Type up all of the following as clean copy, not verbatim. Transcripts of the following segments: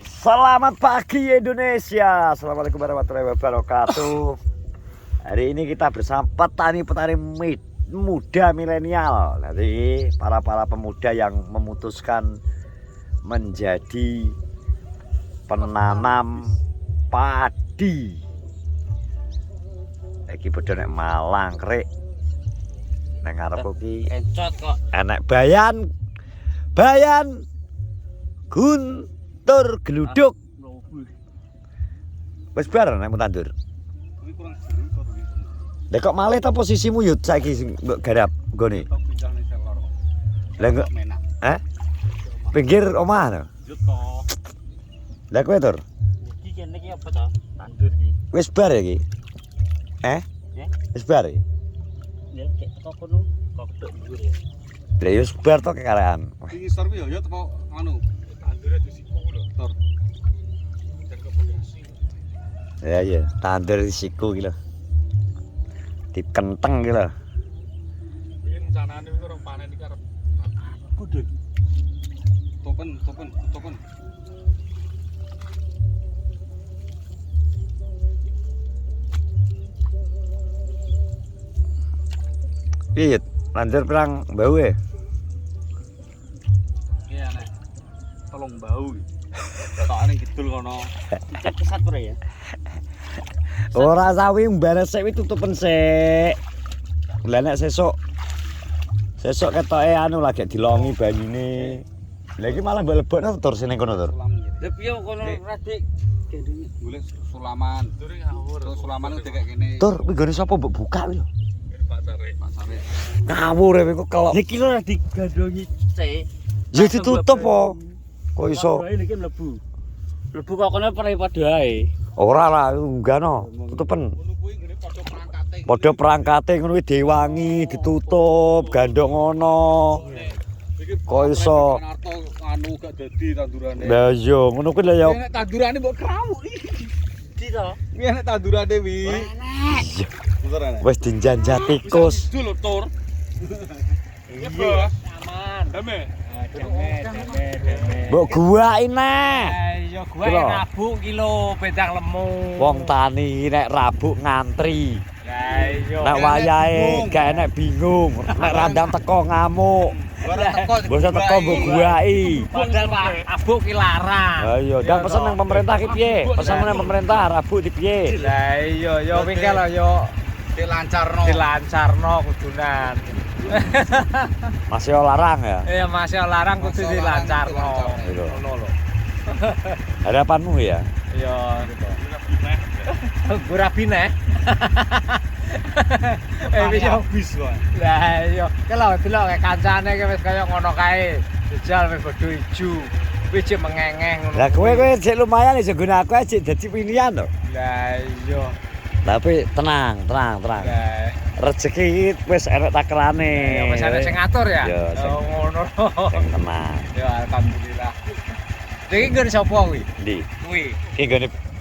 Selamat pagi Indonesia. Assalamualaikum warahmatullahi wabarakatuh. Hari ini kita bersama petani-petani muda milenial. Jadi para pemuda yang memutuskan menjadi penanam padi. Iki padha nek Malang krek. Nang ngarep iki encot kok. Enek bayan Guntur Geluduk. Wis bar nek tandur. Kuwi kurang seru to kuwi. Lah kok malih ta posisimu yut saiki sing mbok garap nggone. Tok pindah ning selor. Lah enggak pinggir omah to. Yut to. Lah kowe tur. Iki kene iki apa to? Tandur iki. Wis bar iki. Wis bar iki. Ya kek kok kono kok tok dhuwur ya. Lah wis bar to kekarean. Iki ngisor kuwi ya apa anu? Tandure di siku lho, Tor. Jaga pondasi. Ya tandur di siku iki lho. Dikenteng iki lho. Iki rencanane kuwi ora panen iki arep kudu. Topen. Piye lanjut perang bau e. Iya nek. Tolong bau. Tokane kidul kono. Kesat ora ya? Ora sawi mbares sik tutupen sik. Lah nek sesuk ketoke anu lagi dilongi banyune. Lah iki malah mbok lebokno tur sini kono tur. Lah piye kono radik gendenge. Golek sulaman. Tur ngawur. Sulaman udah kayak gini. Tur kuwi gone sapa mbok buka kuwi lho. Pasare. Ngawur e kok kalau Iki lho digandongi sik. ya ditutup po. Kok iso? Iki mlebu. Mlebu kok kono padha ae. Ora lah enggano, tutupen. Ngono kuwi ngene padha perangkate. Padha perangkate ngono kuwi diwangi, ditutup, gandong ngono. Kok iso? Narto anu gak dadi tandurane. Lah iya, ngono kuwi lho ya. Nek tandurane mbok kramuk iki. Di to. Kuwi nek tandurane wi. Wis dinjanjah tikus. Dul tur. Iya, Bos. Aman. Dame. Mbok guwaki neh. Ayo gua Kira. rabuk ki lho bedang lemu. Wong tani nek rabuk ngantri. Lah iya. Nek wayahe gak enek bingung. Nek randang teko ngamuk. Basa teko mbok guwaki. Padahal Pak abuk ki larang. Lah iya, dan pesen nang pemerintah ki piye? Pesen nang pemerintah rabuk di piye? Lah iya yo wingi lho yo dilancarno kudunan. Masih larang ya? Iya masih larang kudu dilancarno. Gitu. Ngono lho. Harapanmu ya? Iya. Gurabine. Wis bis kok. lah iya. Ki lho delok kancane ki wis kaya ngono kae. Jejal wis bodho ijo. Wis cek mengengeng ngono. Lah kowe cek lumayan iso guna aku cek dadi pilihan to. Lah iya. Tapi tenang. Lah Rezeki wis enek takelane. ya wis ana sing ngatur ya. Iya, Oh ngono. Sing tenang. Ya alhamdulillah. Iki nggon sapa kuwi? Ndi? Kuwi.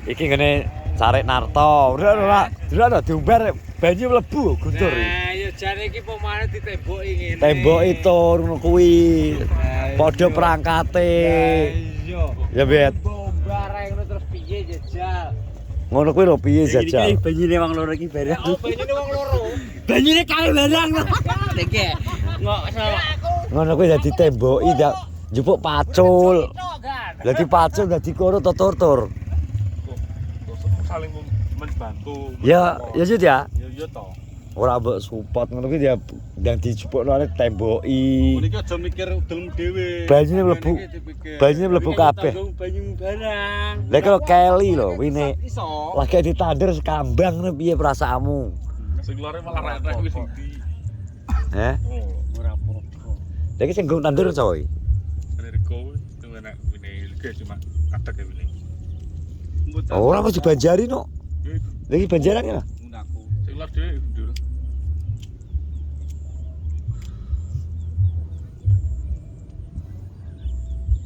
Iki ngene Sarek Narto. Ora diumbar banyu mlebu Guntur. Nah, ya jane iki pemane ditemboki ngene. Tembok itu ngono kuwi. Padha perangkate. Iya. Ya bet. Bombar ae ngono terus piye jejal. Ngono kuwi lho piye jajal. Banyune wong loro iki barang. Oh, banyune wong loro. Banyune kae barang. Iki ngok salah. Ngono kuwi dadi temboki ndak njupuk pacul. Dadi pacul dadi kono tur. Saling membantu. Ya Jud ya. Ya to. Ora mbok support ngono kuwi dia ndang dijupukno nek temboki. Niki aja mikir udelmu dhewe. Banyune mlebu kabeh. Banyu barang. Lah kalau Kelly lho wine Iso. lagi ditandur sekambang ngono piye perasaanmu? Sing lore malah rek wis ndi. Heh. Ora apa-apa. Lah iki sing nggo tandur sapa iki? Reko itu enak ini liga cuma katek ya ini. Ora kok dibanjari no. Lah iki banjaran ya. Ngunaku. Sing lor dhewe ndur.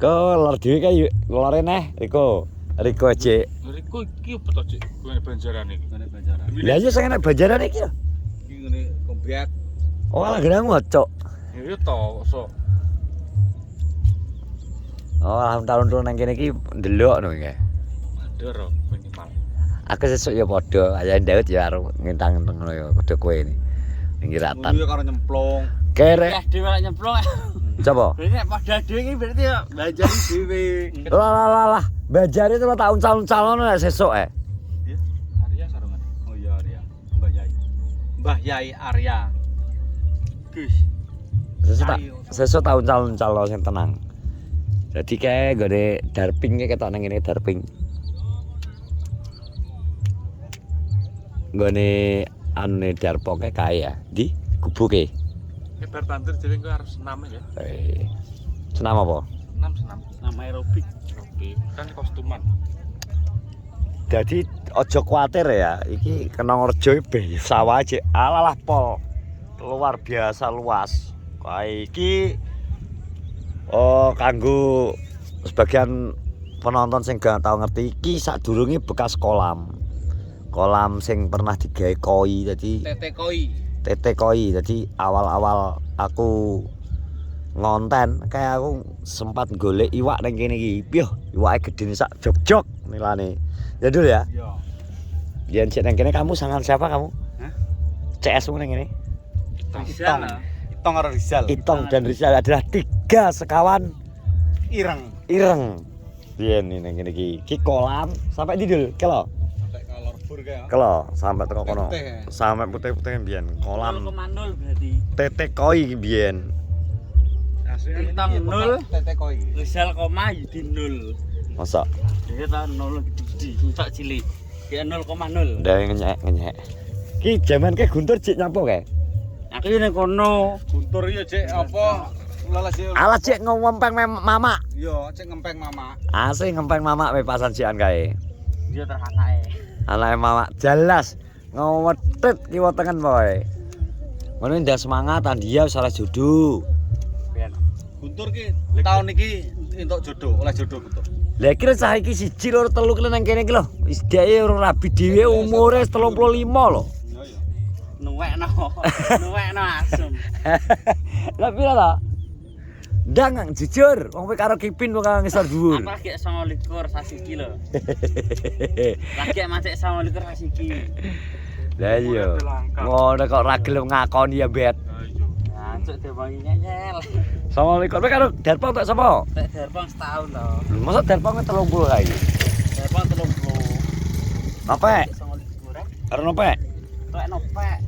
Ko lor dhewe kae lore neh Riko. Riko aja. Reko iki apa to, Cik? Kuwi banjaran iki. Kuwi banjaran. Lah iya sing enak banjaran iki lho. Iki ngene komplek. Oh alah gerang ngocok. Ya to, sok. Oh, tahun turun nang kene iki ndelok no iki. Mandor minimal. Aku sesuk ya padha, ayah Daud ya karo ngentang-ngenteng ngono ya padha kowe ini. Ning kiratan. Ngono ya karo nyemplung. Kere. Ya dhewe lek nyemplung. Coba. Berarti nek padha dhewe iki berarti ya belajar dhewe. Lah. Bajare itu tahun calon-calon sesuk Iya. Arya sarungan. Oh iya Arya. Mbah Yai. Mbah Yai Arya. Gus. Sesuk tahun calon-calon sing tenang. Jadi kayak gede darping ketok nang ngene darping. Gone ane darpoke kae ya. Di gubuke. Bar tandur jadi gue harus senam ya. Senam apa? Senam. Senam aerobik. Kan kostuman. Jadi ojo kuatir ya. Iki Kenongrejo be sawah aja. Alalah pol. Luar biasa luas. Kae iki kanggo sebagian penonton sing gak tau ngerti iki sadurunge bekas kolam. Kolam sing pernah digawe koi dadi tete koi. Jadi awal-awal aku ngonten kayak aku sempat golek iwak nang kene iki. Piye iwake gedene sak jog-jog nilane. Ya dul ya. Iya. Dian cek nang kene kamu sangan siapa kamu? Hah? CS mu nang kene. Itong karo Rizal. Itong dan Rizal adalah 3 sekawan ireng. Biyen ini nang kene iki. Ki kolam sampai didul kelo. Sampai kalor bur kae. Kelo sampai teko kono. Putih. Sampai putih-putih biyen kolam. 0,0 berarti. Tete koi iki biyen. Itong 0. Tete koi. Rizal koma di 0. Masa Dia ta 0 gede, tak cilik. Dia 0,0. ndak ngenyek. Ki jaman ke Guntur cik nyapa kae? Aku ini kono. Guntur iya cek apa? Lalas ya. Alah cik ngempeng mama. Iya, cek ngempeng mama. Asih ngempeng mama we pasan cian kae. Dia terhanae. Anake mama jelas ngwetet kiwa tengen boy. Ngono ndak semangat dia salah jodoh. Guntur ki tahun iki entuk jodoh, oleh jodoh Guntur. Lah iki cah iki 1 2 3 kene nang kene iki lho. Wis dheke ora rabi dhewe umure 35 lho. Iya iya. Nuwekno asem. Lah pira ta? Ndang jujur, wong kowe karo Kipin wong kang ngisor dhuwur. Apa lagi 29 sasiki lho. Lagi macet 29 sasiki. Lah iya. Ngono kok ra gelem ngakoni ya, Bet. Ancuk diwangi nyel. Assalamualaikum. Kowe karo Darpong tak sapa? Tek Darpong setahun lho. Masa Darpong 30 kae. Darpong 30. Nopek? 29 Karo nopek? Tek nopek.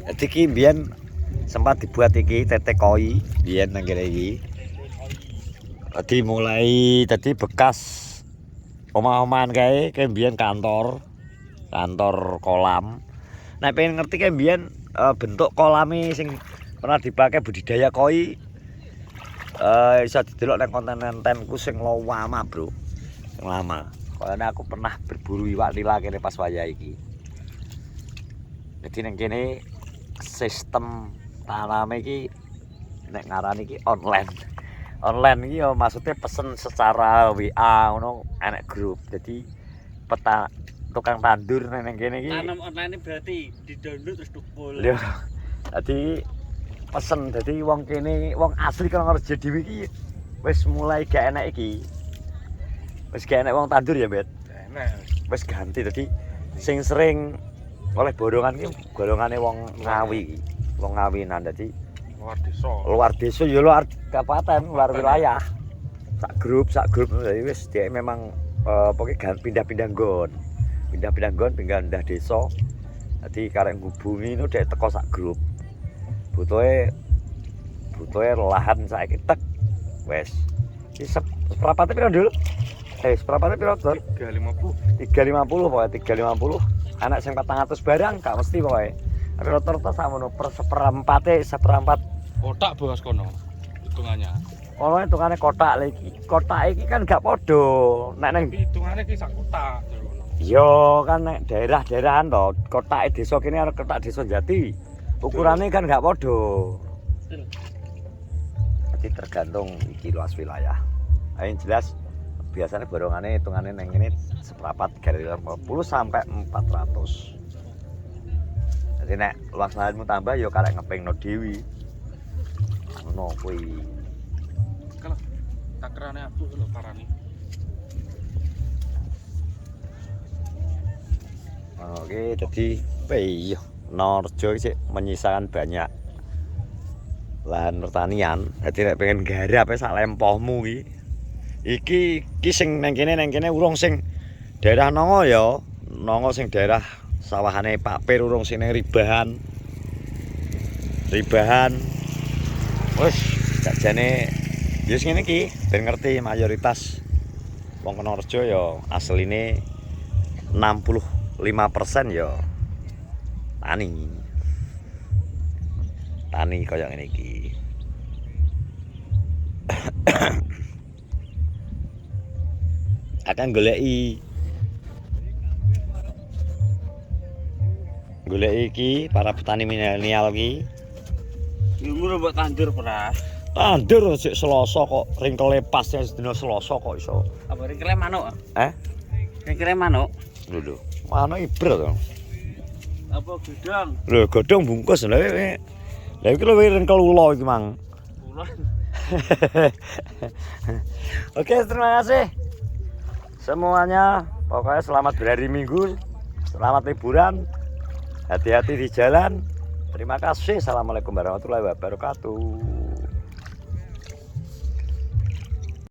Jadi ki mbiyen sempat dibuat iki tete koi biyen nang kene iki. Dadi mulai dadi bekas omah-omahan kae mbiyen kantor kolam. Nek pengen ngerti kae mbiyen bentuk kolame sing pernah dipakai budidaya koi iso didelok nang konten-kontenku sing lama, Bro. Sing lama. Karena aku pernah berburu iwak nila kene pas wayah iki. Jadi nang kene sistem taname iki nek ngarani iki online. Online iki ya maksudnya pesen secara WA ngono enek grup. Jadi tukang tandur nang kene iki. Tanam online berarti di-download terus tukul. Lho. Dadi pesen dadi wong kene wong asli Kenongrejo dhewe iki wis mulai gak enek iki. Wis gak enek wong tandur ya, Bet. Enak. Wis ganti dadi sing sering oleh borongan iki golongane wong Ngawi iki. Wong Ngawinan dadi luar desa ya luar kabupaten, luar wilayah. Sak grup dadi wis dhek memang pokoke pindah-pindah nggon. Pindah desa. Dadi karek ngubungi no dhek teko sak grup. Butuhe lahan saiki tek. Wis. Iki seprapate piro, Dul? Seprapate piro, Dul? 350. 350 pokoke 350. Anak sing 400 barang gak mesti pokoke. Tapi rata-rata sakmono per seperempat Kotak bos kono. Hitungannya. kono hitungane kotak lagi. Kotak iki kan gak padha. Nek nang Hitungannya ki sak kotak. yo kan nek daerah-daerahan to, kotake desa kene karo kotak desa Jati. Ukurane kan gak padha. Jadi tergantung iki luas wilayah. Yang jelas biasanya borongane hitungane nang ngene seperempat 350 sampai 400. Jadi nek luas lahanmu tambah ya karek ngepingno dhewe. Ngono kuwi. takerane aku lho parane. Oke, jadi iya Norjo sih menyisakan banyak lahan pertanian. Jadi nek pengen garap sak lempohmu iki sing nang kene urung sing daerah Nongo ya. Nongo sing daerah sawahane Pak Pir urung sing nang Ribahan. Wes jane wis ngene iki ben ngerti mayoritas wong Norjo ya asline 65% ya tani kaya ngene iki. Akan goleki iki para petani milenial iki. Ngono mbok tandur Pras. Tandur sik Selasa kok ringkele pas sedina Selasa kok iso. Apa ringkele manuk? Eh? Ringkele manuk. Lho. Manuk ibret to. Apa gedang? Lho, godhong bungkus lha iki lho ringkel ula iki, Mang. Ula. Oke, terima kasih semuanya. Pokoknya selamat berhari Minggu, selamat liburan, hati-hati di jalan. Terima kasih. Assalamualaikum warahmatullahi wabarakatuh.